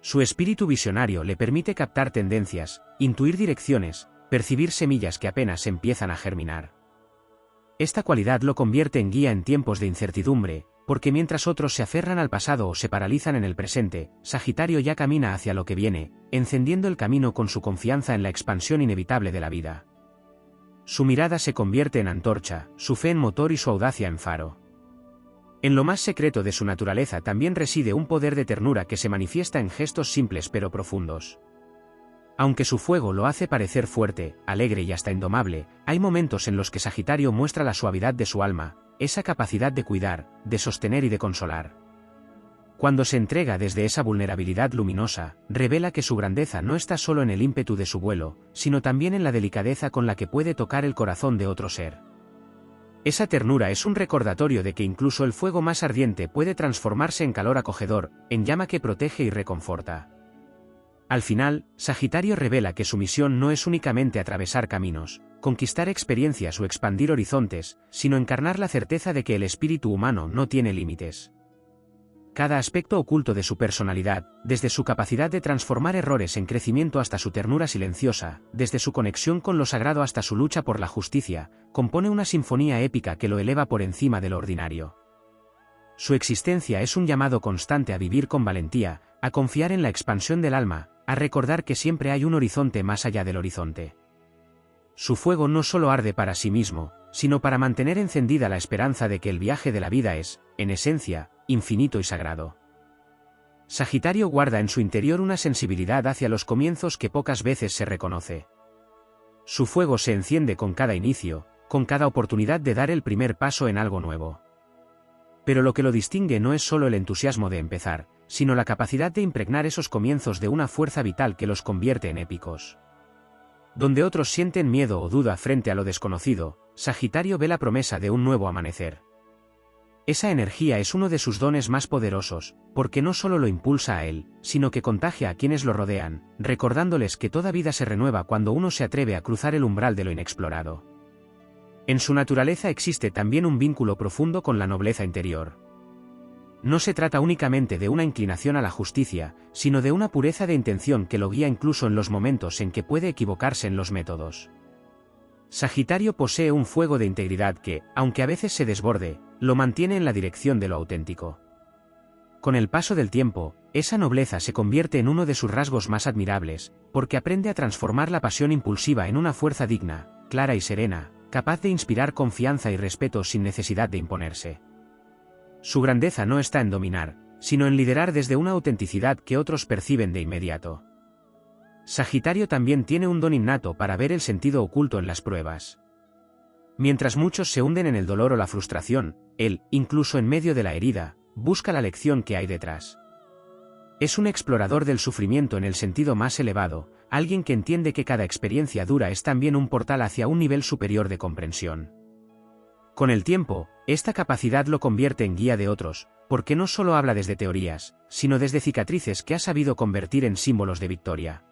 Su espíritu visionario le permite captar tendencias, intuir direcciones, percibir semillas que apenas empiezan a germinar. Esta cualidad lo convierte en guía en tiempos de incertidumbre, porque mientras otros se aferran al pasado o se paralizan en el presente, Sagitario ya camina hacia lo que viene, encendiendo el camino con su confianza en la expansión inevitable de la vida. Su mirada se convierte en antorcha, su fe en motor y su audacia en faro. En lo más secreto de su naturaleza también reside un poder de ternura que se manifiesta en gestos simples pero profundos. Aunque su fuego lo hace parecer fuerte, alegre y hasta indomable, hay momentos en los que Sagitario muestra la suavidad de su alma, esa capacidad de cuidar, de sostener y de consolar. Cuando se entrega desde esa vulnerabilidad luminosa, revela que su grandeza no está solo en el ímpetu de su vuelo, sino también en la delicadeza con la que puede tocar el corazón de otro ser. Esa ternura es un recordatorio de que incluso el fuego más ardiente puede transformarse en calor acogedor, en llama que protege y reconforta. Al final, Sagitario revela que su misión no es únicamente atravesar caminos, conquistar experiencias o expandir horizontes, sino encarnar la certeza de que el espíritu humano no tiene límites. Cada aspecto oculto de su personalidad, desde su capacidad de transformar errores en crecimiento hasta su ternura silenciosa, desde su conexión con lo sagrado hasta su lucha por la justicia, compone una sinfonía épica que lo eleva por encima de lo ordinario. Su existencia es un llamado constante a vivir con valentía, a confiar en la expansión del alma, a recordar que siempre hay un horizonte más allá del horizonte. Su fuego no solo arde para sí mismo, sino para mantener encendida la esperanza de que el viaje de la vida es, en esencia, infinito y sagrado. Sagitario guarda en su interior una sensibilidad hacia los comienzos que pocas veces se reconoce. Su fuego se enciende con cada inicio, con cada oportunidad de dar el primer paso en algo nuevo. Pero lo que lo distingue no es solo el entusiasmo de empezar, sino la capacidad de impregnar esos comienzos de una fuerza vital que los convierte en épicos. Donde otros sienten miedo o duda frente a lo desconocido, Sagitario ve la promesa de un nuevo amanecer. Esa energía es uno de sus dones más poderosos, porque no solo lo impulsa a él, sino que contagia a quienes lo rodean, recordándoles que toda vida se renueva cuando uno se atreve a cruzar el umbral de lo inexplorado. En su naturaleza existe también un vínculo profundo con la nobleza interior. No se trata únicamente de una inclinación a la justicia, sino de una pureza de intención que lo guía incluso en los momentos en que puede equivocarse en los métodos. Sagitario posee un fuego de integridad que, aunque a veces se desborde, lo mantiene en la dirección de lo auténtico. Con el paso del tiempo, esa nobleza se convierte en uno de sus rasgos más admirables, porque aprende a transformar la pasión impulsiva en una fuerza digna, clara y serena, capaz de inspirar confianza y respeto sin necesidad de imponerse. Su grandeza no está en dominar, sino en liderar desde una autenticidad que otros perciben de inmediato. Sagitario también tiene un don innato para ver el sentido oculto en las pruebas. Mientras muchos se hunden en el dolor o la frustración, él, incluso en medio de la herida, busca la lección que hay detrás. Es un explorador del sufrimiento en el sentido más elevado, alguien que entiende que cada experiencia dura es también un portal hacia un nivel superior de comprensión. Con el tiempo, esta capacidad lo convierte en guía de otros, porque no solo habla desde teorías, sino desde cicatrices que ha sabido convertir en símbolos de victoria.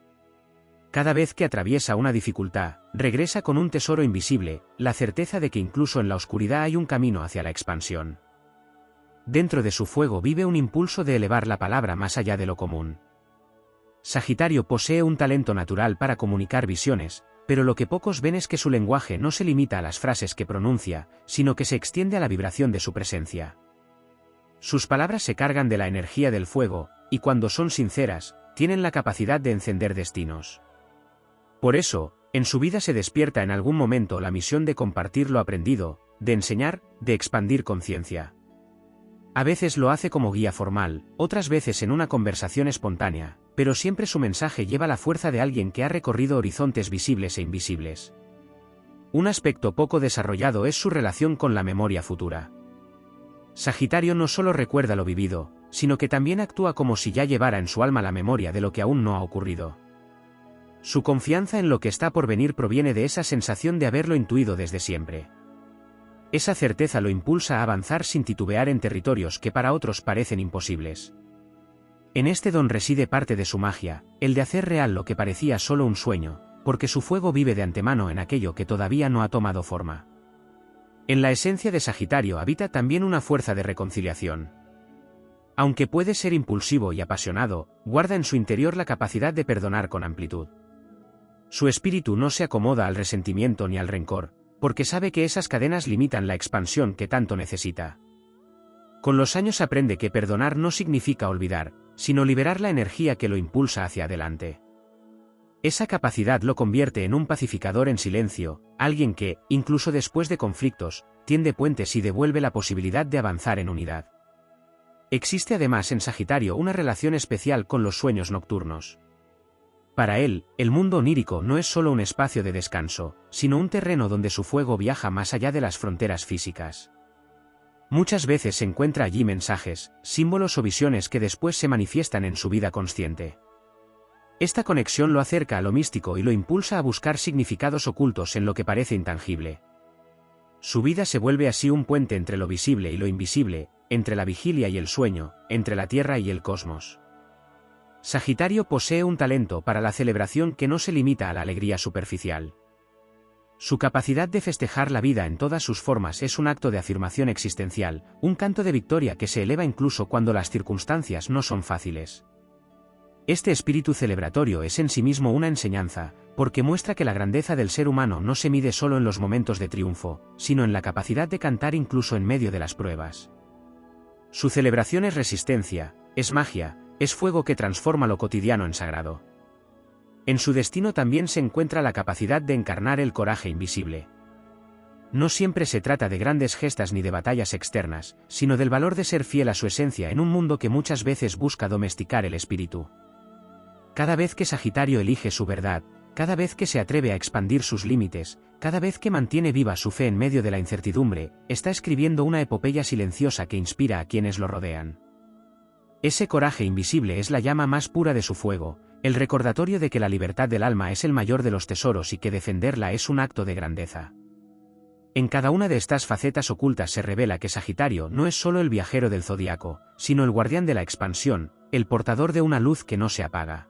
Cada vez que atraviesa una dificultad, regresa con un tesoro invisible, la certeza de que incluso en la oscuridad hay un camino hacia la expansión. Dentro de su fuego vive un impulso de elevar la palabra más allá de lo común. Sagitario posee un talento natural para comunicar visiones, pero lo que pocos ven es que su lenguaje no se limita a las frases que pronuncia, sino que se extiende a la vibración de su presencia. Sus palabras se cargan de la energía del fuego, y cuando son sinceras, tienen la capacidad de encender destinos. Por eso, en su vida se despierta en algún momento la misión de compartir lo aprendido, de enseñar, de expandir conciencia. A veces lo hace como guía formal, otras veces en una conversación espontánea, pero siempre su mensaje lleva la fuerza de alguien que ha recorrido horizontes visibles e invisibles. Un aspecto poco desarrollado es su relación con la memoria futura. Sagitario no solo recuerda lo vivido, sino que también actúa como si ya llevara en su alma la memoria de lo que aún no ha ocurrido. Su confianza en lo que está por venir proviene de esa sensación de haberlo intuido desde siempre. Esa certeza lo impulsa a avanzar sin titubear en territorios que para otros parecen imposibles. En este don reside parte de su magia, el de hacer real lo que parecía solo un sueño, porque su fuego vive de antemano en aquello que todavía no ha tomado forma. En la esencia de Sagitario habita también una fuerza de reconciliación. Aunque puede ser impulsivo y apasionado, guarda en su interior la capacidad de perdonar con amplitud. Su espíritu no se acomoda al resentimiento ni al rencor, porque sabe que esas cadenas limitan la expansión que tanto necesita. Con los años aprende que perdonar no significa olvidar, sino liberar la energía que lo impulsa hacia adelante. Esa capacidad lo convierte en un pacificador en silencio, alguien que, incluso después de conflictos, tiende puentes y devuelve la posibilidad de avanzar en unidad. Existe además en Sagitario una relación especial con los sueños nocturnos. Para él, el mundo onírico no es solo un espacio de descanso, sino un terreno donde su fuego viaja más allá de las fronteras físicas. Muchas veces se encuentra allí mensajes, símbolos o visiones que después se manifiestan en su vida consciente. Esta conexión lo acerca a lo místico y lo impulsa a buscar significados ocultos en lo que parece intangible. Su vida se vuelve así un puente entre lo visible y lo invisible, entre la vigilia y el sueño, entre la tierra y el cosmos. Sagitario posee un talento para la celebración que no se limita a la alegría superficial. Su capacidad de festejar la vida en todas sus formas es un acto de afirmación existencial, un canto de victoria que se eleva incluso cuando las circunstancias no son fáciles. Este espíritu celebratorio es en sí mismo una enseñanza, porque muestra que la grandeza del ser humano no se mide solo en los momentos de triunfo, sino en la capacidad de cantar incluso en medio de las pruebas. Su celebración es resistencia, es magia, es fuego que transforma lo cotidiano en sagrado. En su destino también se encuentra la capacidad de encarnar el coraje invisible. No siempre se trata de grandes gestas ni de batallas externas, sino del valor de ser fiel a su esencia en un mundo que muchas veces busca domesticar el espíritu. Cada vez que Sagitario elige su verdad, cada vez que se atreve a expandir sus límites, cada vez que mantiene viva su fe en medio de la incertidumbre, está escribiendo una epopeya silenciosa que inspira a quienes lo rodean. Ese coraje invisible es la llama más pura de su fuego, el recordatorio de que la libertad del alma es el mayor de los tesoros y que defenderla es un acto de grandeza. En cada una de estas facetas ocultas se revela que Sagitario no es solo el viajero del zodiaco, sino el guardián de la expansión, el portador de una luz que no se apaga.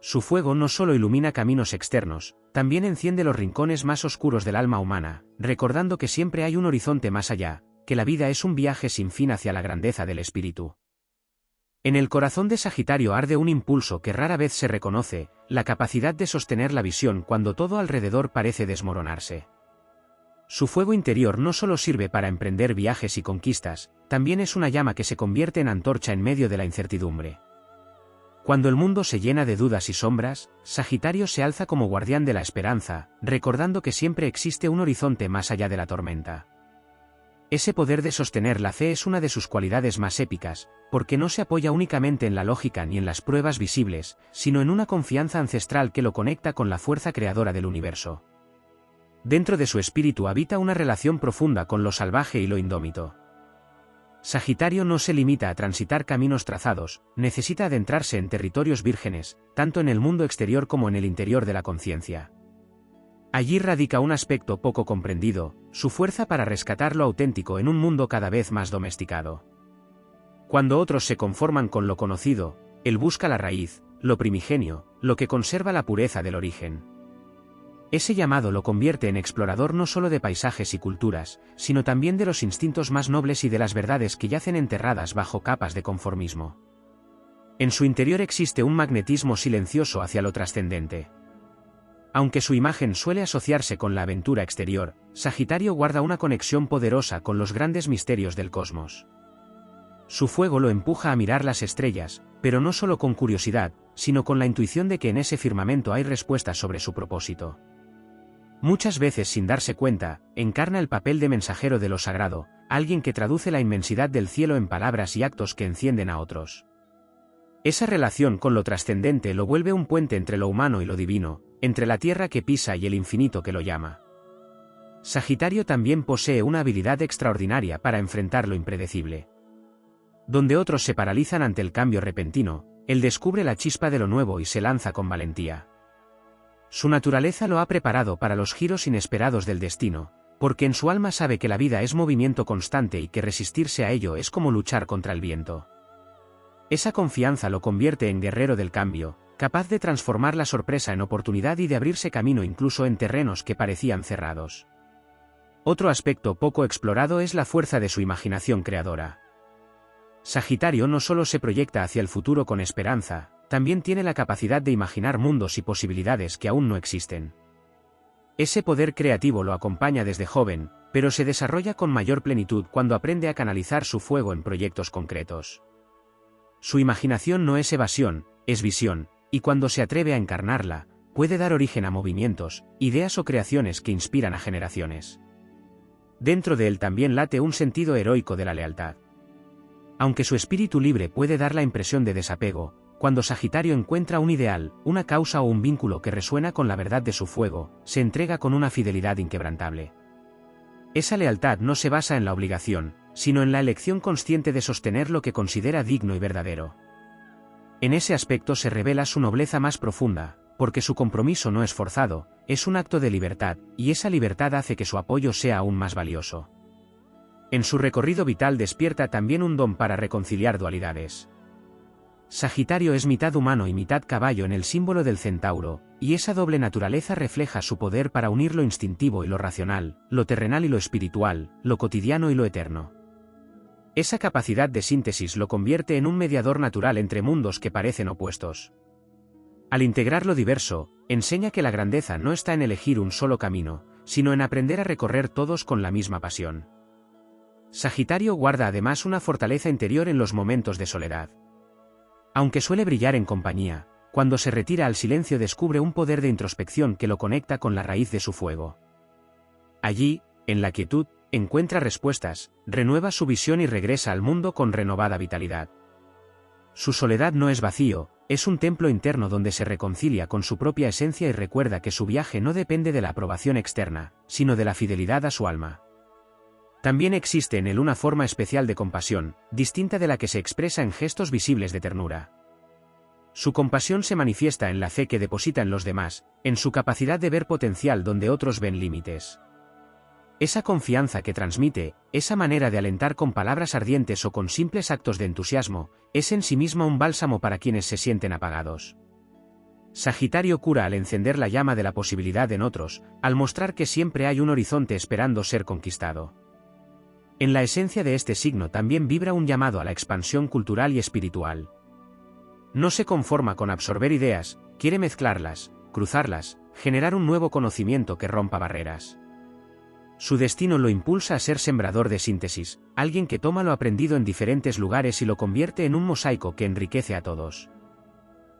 Su fuego no solo ilumina caminos externos, también enciende los rincones más oscuros del alma humana, recordando que siempre hay un horizonte más allá, que la vida es un viaje sin fin hacia la grandeza del espíritu. En el corazón de Sagitario arde un impulso que rara vez se reconoce, la capacidad de sostener la visión cuando todo alrededor parece desmoronarse. Su fuego interior no solo sirve para emprender viajes y conquistas, también es una llama que se convierte en antorcha en medio de la incertidumbre. Cuando el mundo se llena de dudas y sombras, Sagitario se alza como guardián de la esperanza, recordando que siempre existe un horizonte más allá de la tormenta. Ese poder de sostener la fe es una de sus cualidades más épicas, porque no se apoya únicamente en la lógica ni en las pruebas visibles, sino en una confianza ancestral que lo conecta con la fuerza creadora del universo. Dentro de su espíritu habita una relación profunda con lo salvaje y lo indómito. Sagitario no se limita a transitar caminos trazados, necesita adentrarse en territorios vírgenes, tanto en el mundo exterior como en el interior de la conciencia. Allí radica un aspecto poco comprendido, su fuerza para rescatar lo auténtico en un mundo cada vez más domesticado. Cuando otros se conforman con lo conocido, él busca la raíz, lo primigenio, lo que conserva la pureza del origen. Ese llamado lo convierte en explorador no solo de paisajes y culturas, sino también de los instintos más nobles y de las verdades que yacen enterradas bajo capas de conformismo. En su interior existe un magnetismo silencioso hacia lo trascendente. Aunque su imagen suele asociarse con la aventura exterior, Sagitario guarda una conexión poderosa con los grandes misterios del cosmos. Su fuego lo empuja a mirar las estrellas, pero no solo con curiosidad, sino con la intuición de que en ese firmamento hay respuestas sobre su propósito. Muchas veces sin darse cuenta, encarna el papel de mensajero de lo sagrado, alguien que traduce la inmensidad del cielo en palabras y actos que encienden a otros. Esa relación con lo trascendente lo vuelve un puente entre lo humano y lo divino, entre la tierra que pisa y el infinito que lo llama. Sagitario también posee una habilidad extraordinaria para enfrentar lo impredecible. Donde otros se paralizan ante el cambio repentino, él descubre la chispa de lo nuevo y se lanza con valentía. Su naturaleza lo ha preparado para los giros inesperados del destino, porque en su alma sabe que la vida es movimiento constante y que resistirse a ello es como luchar contra el viento. Esa confianza lo convierte en guerrero del cambio, capaz de transformar la sorpresa en oportunidad y de abrirse camino incluso en terrenos que parecían cerrados. Otro aspecto poco explorado es la fuerza de su imaginación creadora. Sagitario no solo se proyecta hacia el futuro con esperanza, también tiene la capacidad de imaginar mundos y posibilidades que aún no existen. Ese poder creativo lo acompaña desde joven, pero se desarrolla con mayor plenitud cuando aprende a canalizar su fuego en proyectos concretos. Su imaginación no es evasión, es visión, y cuando se atreve a encarnarla, puede dar origen a movimientos, ideas o creaciones que inspiran a generaciones. Dentro de él también late un sentido heroico de la lealtad. Aunque su espíritu libre puede dar la impresión de desapego, cuando Sagitario encuentra un ideal, una causa o un vínculo que resuena con la verdad de su fuego, se entrega con una fidelidad inquebrantable. Esa lealtad no se basa en la obligación, sino en la elección consciente de sostener lo que considera digno y verdadero. En ese aspecto se revela su nobleza más profunda, porque su compromiso no es forzado, es un acto de libertad, y esa libertad hace que su apoyo sea aún más valioso. En su recorrido vital despierta también un don para reconciliar dualidades. Sagitario es mitad humano y mitad caballo en el símbolo del centauro, y esa doble naturaleza refleja su poder para unir lo instintivo y lo racional, lo terrenal y lo espiritual, lo cotidiano y lo eterno. Esa capacidad de síntesis lo convierte en un mediador natural entre mundos que parecen opuestos. Al integrar lo diverso, enseña que la grandeza no está en elegir un solo camino, sino en aprender a recorrer todos con la misma pasión. Sagitario guarda además una fortaleza interior en los momentos de soledad. Aunque suele brillar en compañía, cuando se retira al silencio descubre un poder de introspección que lo conecta con la raíz de su fuego. Allí, en la quietud, encuentra respuestas, renueva su visión y regresa al mundo con renovada vitalidad. Su soledad no es vacío, es un templo interno donde se reconcilia con su propia esencia y recuerda que su viaje no depende de la aprobación externa, sino de la fidelidad a su alma. También existe en él una forma especial de compasión, distinta de la que se expresa en gestos visibles de ternura. Su compasión se manifiesta en la fe que deposita en los demás, en su capacidad de ver potencial donde otros ven límites. Esa confianza que transmite, esa manera de alentar con palabras ardientes o con simples actos de entusiasmo, es en sí misma un bálsamo para quienes se sienten apagados. Sagitario cura al encender la llama de la posibilidad en otros, al mostrar que siempre hay un horizonte esperando ser conquistado. En la esencia de este signo también vibra un llamado a la expansión cultural y espiritual. No se conforma con absorber ideas, quiere mezclarlas, cruzarlas, generar un nuevo conocimiento que rompa barreras. Su destino lo impulsa a ser sembrador de síntesis, alguien que toma lo aprendido en diferentes lugares y lo convierte en un mosaico que enriquece a todos.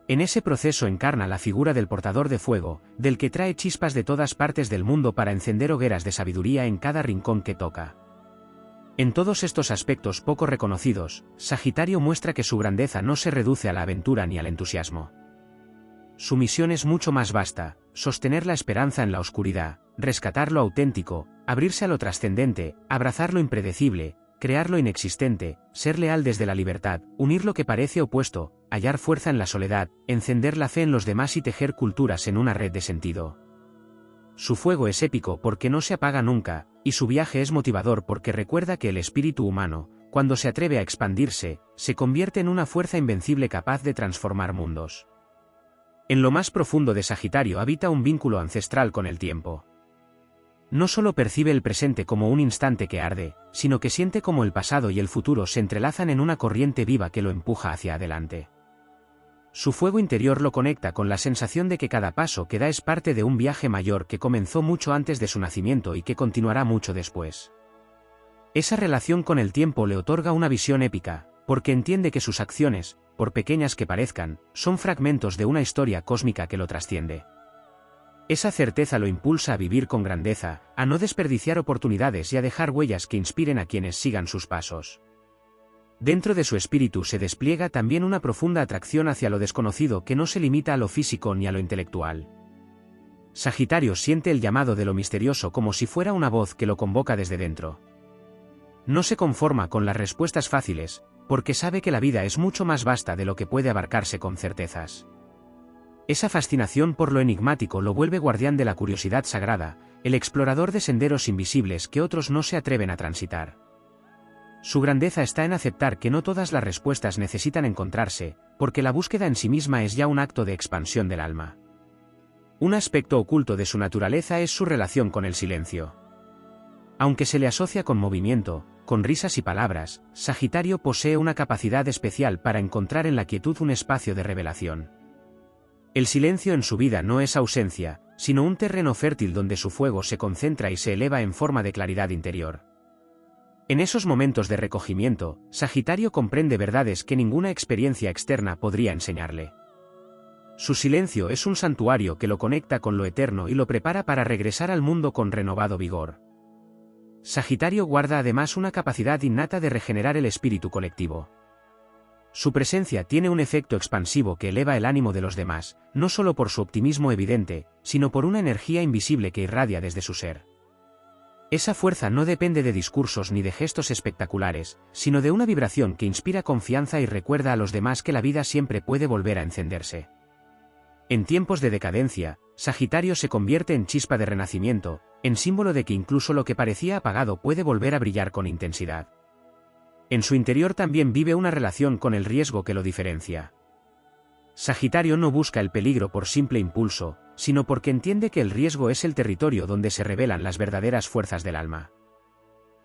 En ese proceso encarna la figura del portador de fuego, del que trae chispas de todas partes del mundo para encender hogueras de sabiduría en cada rincón que toca. En todos estos aspectos poco reconocidos, Sagitario muestra que su grandeza no se reduce a la aventura ni al entusiasmo. Su misión es mucho más vasta: sostener la esperanza en la oscuridad, rescatar lo auténtico, abrirse a lo trascendente, abrazar lo impredecible, crear lo inexistente, ser leal desde la libertad, unir lo que parece opuesto, hallar fuerza en la soledad, encender la fe en los demás y tejer culturas en una red de sentido. Su fuego es épico porque no se apaga nunca, y su viaje es motivador porque recuerda que el espíritu humano, cuando se atreve a expandirse, se convierte en una fuerza invencible capaz de transformar mundos. En lo más profundo de Sagitario habita un vínculo ancestral con el tiempo. No solo percibe el presente como un instante que arde, sino que siente como el pasado y el futuro se entrelazan en una corriente viva que lo empuja hacia adelante. Su fuego interior lo conecta con la sensación de que cada paso que da es parte de un viaje mayor que comenzó mucho antes de su nacimiento y que continuará mucho después. Esa relación con el tiempo le otorga una visión épica, porque entiende que sus acciones, por pequeñas que parezcan, son fragmentos de una historia cósmica que lo trasciende. Esa certeza lo impulsa a vivir con grandeza, a no desperdiciar oportunidades y a dejar huellas que inspiren a quienes sigan sus pasos. Dentro de su espíritu se despliega también una profunda atracción hacia lo desconocido que no se limita a lo físico ni a lo intelectual. Sagitario siente el llamado de lo misterioso como si fuera una voz que lo convoca desde dentro. No se conforma con las respuestas fáciles, porque sabe que la vida es mucho más vasta de lo que puede abarcarse con certezas. Esa fascinación por lo enigmático lo vuelve guardián de la curiosidad sagrada, el explorador de senderos invisibles que otros no se atreven a transitar. Su grandeza está en aceptar que no todas las respuestas necesitan encontrarse, porque la búsqueda en sí misma es ya un acto de expansión del alma. Un aspecto oculto de su naturaleza es su relación con el silencio. Aunque se le asocia con movimiento, con risas y palabras, Sagitario posee una capacidad especial para encontrar en la quietud un espacio de revelación. El silencio en su vida no es ausencia, sino un terreno fértil donde su fuego se concentra y se eleva en forma de claridad interior. En esos momentos de recogimiento, Sagitario comprende verdades que ninguna experiencia externa podría enseñarle. Su silencio es un santuario que lo conecta con lo eterno y lo prepara para regresar al mundo con renovado vigor. Sagitario guarda además una capacidad innata de regenerar el espíritu colectivo. Su presencia tiene un efecto expansivo que eleva el ánimo de los demás, no solo por su optimismo evidente, sino por una energía invisible que irradia desde su ser. Esa fuerza no depende de discursos ni de gestos espectaculares, sino de una vibración que inspira confianza y recuerda a los demás que la vida siempre puede volver a encenderse. En tiempos de decadencia, Sagitario se convierte en chispa de renacimiento, en símbolo de que incluso lo que parecía apagado puede volver a brillar con intensidad. En su interior también vive una relación con el riesgo que lo diferencia. Sagitario no busca el peligro por simple impulso, sino porque entiende que el riesgo es el territorio donde se revelan las verdaderas fuerzas del alma.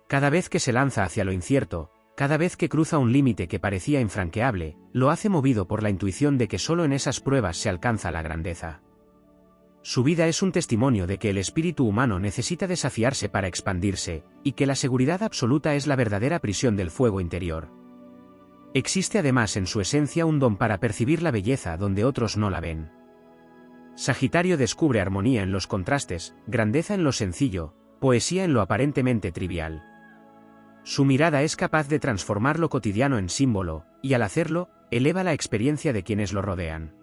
Cada vez que se lanza hacia lo incierto, cada vez que cruza un límite que parecía infranqueable, lo hace movido por la intuición de que solo en esas pruebas se alcanza la grandeza. Su vida es un testimonio de que el espíritu humano necesita desafiarse para expandirse, y que la seguridad absoluta es la verdadera prisión del fuego interior. Existe además en su esencia un don para percibir la belleza donde otros no la ven. Sagitario descubre armonía en los contrastes, grandeza en lo sencillo, poesía en lo aparentemente trivial. Su mirada es capaz de transformar lo cotidiano en símbolo, y al hacerlo, eleva la experiencia de quienes lo rodean.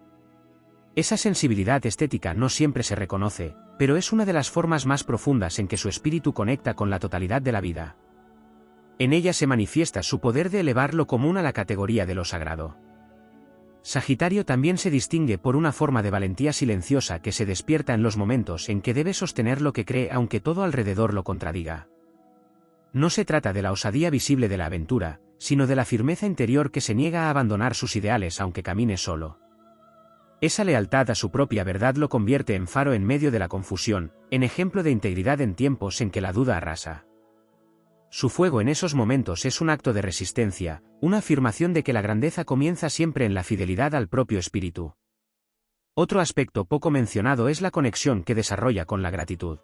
Esa sensibilidad estética no siempre se reconoce, pero es una de las formas más profundas en que su espíritu conecta con la totalidad de la vida. En ella se manifiesta su poder de elevar lo común a la categoría de lo sagrado. Sagitario también se distingue por una forma de valentía silenciosa que se despierta en los momentos en que debe sostener lo que cree aunque todo alrededor lo contradiga. No se trata de la osadía visible de la aventura, sino de la firmeza interior que se niega a abandonar sus ideales aunque camine solo. Esa lealtad a su propia verdad lo convierte en faro en medio de la confusión, en ejemplo de integridad en tiempos en que la duda arrasa. Su fuego en esos momentos es un acto de resistencia, una afirmación de que la grandeza comienza siempre en la fidelidad al propio espíritu. Otro aspecto poco mencionado es la conexión que desarrolla con la gratitud.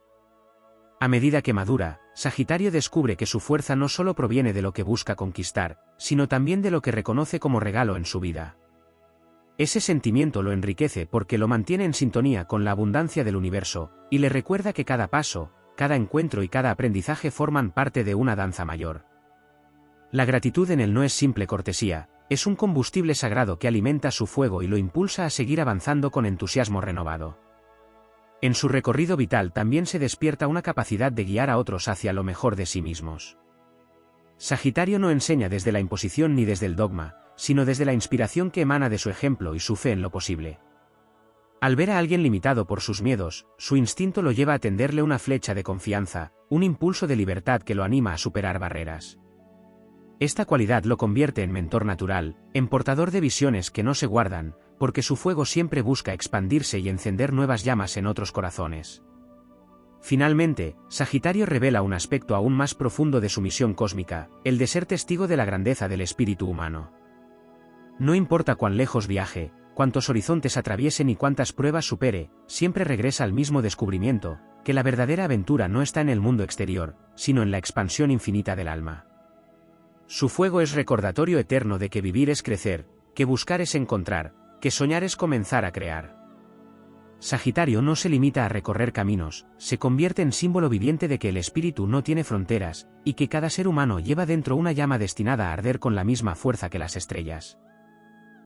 A medida que madura, Sagitario descubre que su fuerza no solo proviene de lo que busca conquistar, sino también de lo que reconoce como regalo en su vida. Ese sentimiento lo enriquece porque lo mantiene en sintonía con la abundancia del universo, y le recuerda que cada paso, cada encuentro y cada aprendizaje forman parte de una danza mayor. La gratitud en él no es simple cortesía, es un combustible sagrado que alimenta su fuego y lo impulsa a seguir avanzando con entusiasmo renovado. En su recorrido vital también se despierta una capacidad de guiar a otros hacia lo mejor de sí mismos. Sagitario no enseña desde la imposición ni desde el dogma, sino desde la inspiración que emana de su ejemplo y su fe en lo posible. Al ver a alguien limitado por sus miedos, su instinto lo lleva a tenderle una flecha de confianza, un impulso de libertad que lo anima a superar barreras. Esta cualidad lo convierte en mentor natural, en portador de visiones que no se guardan, porque su fuego siempre busca expandirse y encender nuevas llamas en otros corazones. Finalmente, Sagitario revela un aspecto aún más profundo de su misión cósmica, el de ser testigo de la grandeza del espíritu humano. No importa cuán lejos viaje, cuántos horizontes atraviese ni cuántas pruebas supere, siempre regresa al mismo descubrimiento, que la verdadera aventura no está en el mundo exterior, sino en la expansión infinita del alma. Su fuego es recordatorio eterno de que vivir es crecer, que buscar es encontrar, que soñar es comenzar a crear. Sagitario no se limita a recorrer caminos, se convierte en símbolo viviente de que el espíritu no tiene fronteras, y que cada ser humano lleva dentro una llama destinada a arder con la misma fuerza que las estrellas.